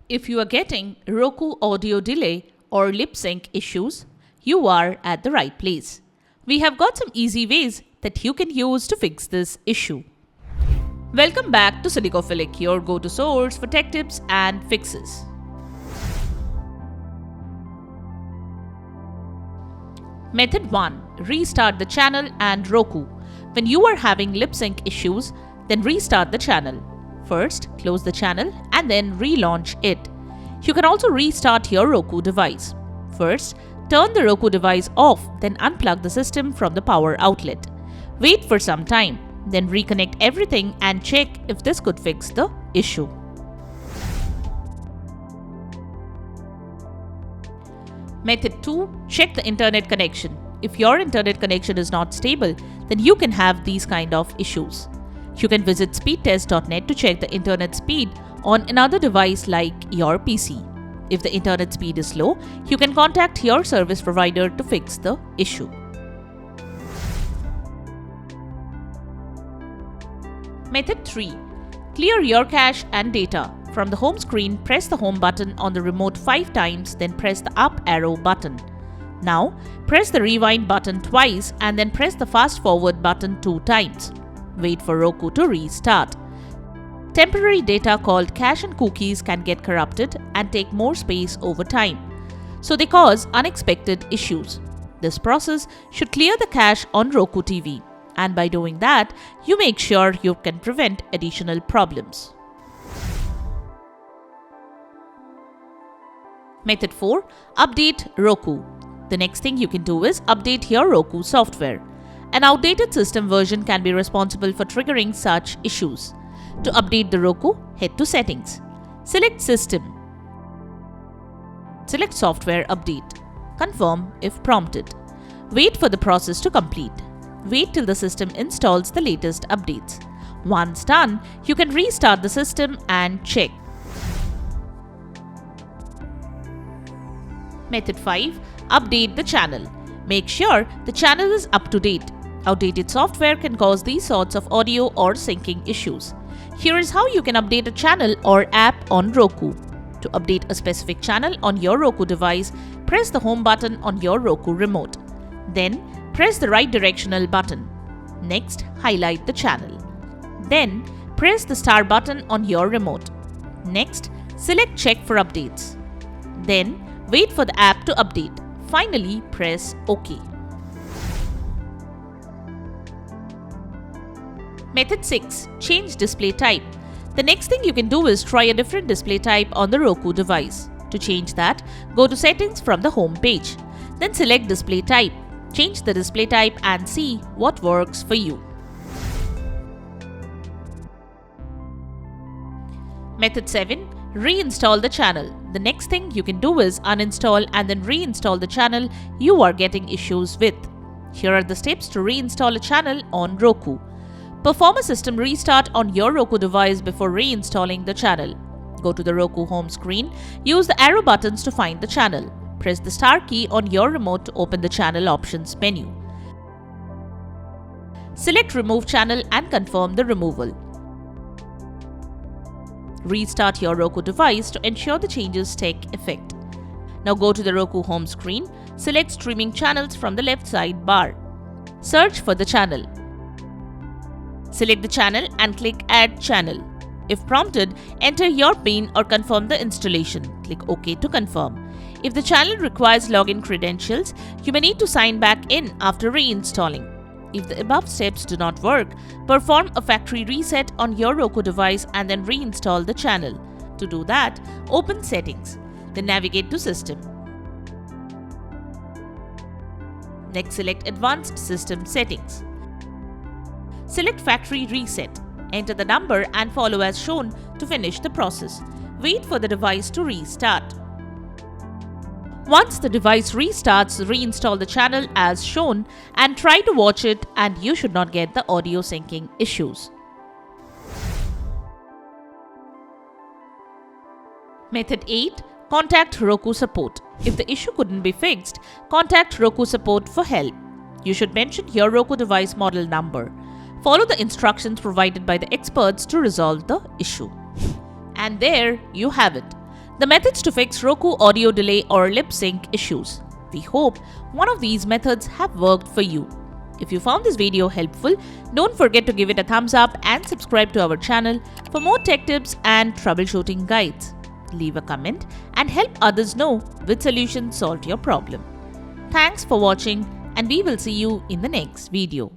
If you are getting Roku audio delay or lip sync issues, you are at the right place. We have got some easy ways that you can use to fix this issue. Welcome back to Silicophilic, your go-to source for tech tips and fixes. Method 1. Restart the channel and Roku. When you are having lip sync issues, then restart the channel. First, close the channel and then relaunch it. You can also restart your Roku device. First, turn the Roku device off, then unplug the system from the power outlet. Wait for some time, then reconnect everything and check if this could fix the issue. Method 2. Check the internet connection. If your internet connection is not stable, then you can have these kind of issues. You can visit speedtest.net to check the internet speed on another device like your PC. If the internet speed is low, you can contact your service provider to fix the issue. Method 3. Clear your cache and data. From the home screen, press the home button on the remote 5 times, then press the up arrow button. Now, press the rewind button twice and then press the fast forward button 2 times. Wait for Roku to restart. Temporary data called cache and cookies can get corrupted and take more space over time, so they cause unexpected issues. This process should clear the cache on Roku TV, and by doing that, you make sure you can prevent additional problems. Method 4. Update Roku. The next thing you can do is update your Roku software. An outdated system version can be responsible for triggering such issues. To update the Roku, head to Settings. Select System. Select Software Update. Confirm if prompted. Wait for the process to complete. Wait till the system installs the latest updates. Once done, you can restart the system and check. Method 5. Update the channel. Make sure the channel is up to date. Outdated software can cause these sorts of audio or syncing issues. Here is how you can update a channel or app on Roku. To update a specific channel on your Roku device, press the home button on your Roku remote. Then, press the right directional button. Next, highlight the channel. Then, press the star button on your remote. Next, select Check for updates. Then, wait for the app to update. Finally, press OK. Method 6. Change display type. The next thing you can do is try a different display type on the Roku device. To change that, go to Settings from the home page. Then select Display Type. Change the display type and see what works for you. Method 7. Reinstall the channel. The next thing you can do is uninstall and then reinstall the channel you are getting issues with. Here are the steps to reinstall a channel on Roku. Perform a system restart on your Roku device before reinstalling the channel. Go to the Roku home screen. Use the arrow buttons to find the channel. Press the star key on your remote to open the channel options menu. Select Remove Channel and confirm the removal. Restart your Roku device to ensure the changes take effect. Now go to the Roku home screen. Select Streaming Channels from the left side bar. Search for the channel. Select the channel and click Add Channel. If prompted, enter your PIN or confirm the installation. Click OK to confirm. If the channel requires login credentials, you may need to sign back in after reinstalling. If the above steps do not work, perform a factory reset on your Roku device and then reinstall the channel. To do that, open Settings. Then navigate to System. Next, select Advanced System Settings. Select Factory Reset. Enter the number and follow as shown to finish the process. Wait for the device to restart. Once the device restarts, reinstall the channel as shown and try to watch it, and you should not get the audio syncing issues. Method 8. Contact Roku support. If the issue couldn't be fixed, contact Roku support for help. You should mention your Roku device model number. Follow the instructions provided by the experts to resolve the issue. And there you have it. The methods to fix Roku audio delay or lip sync issues. We hope one of these methods have worked for you. If you found this video helpful, don't forget to give it a thumbs up and subscribe to our channel for more tech tips and troubleshooting guides. Leave a comment and help others know which solution solved your problem. Thanks for watching, and we will see you in the next video.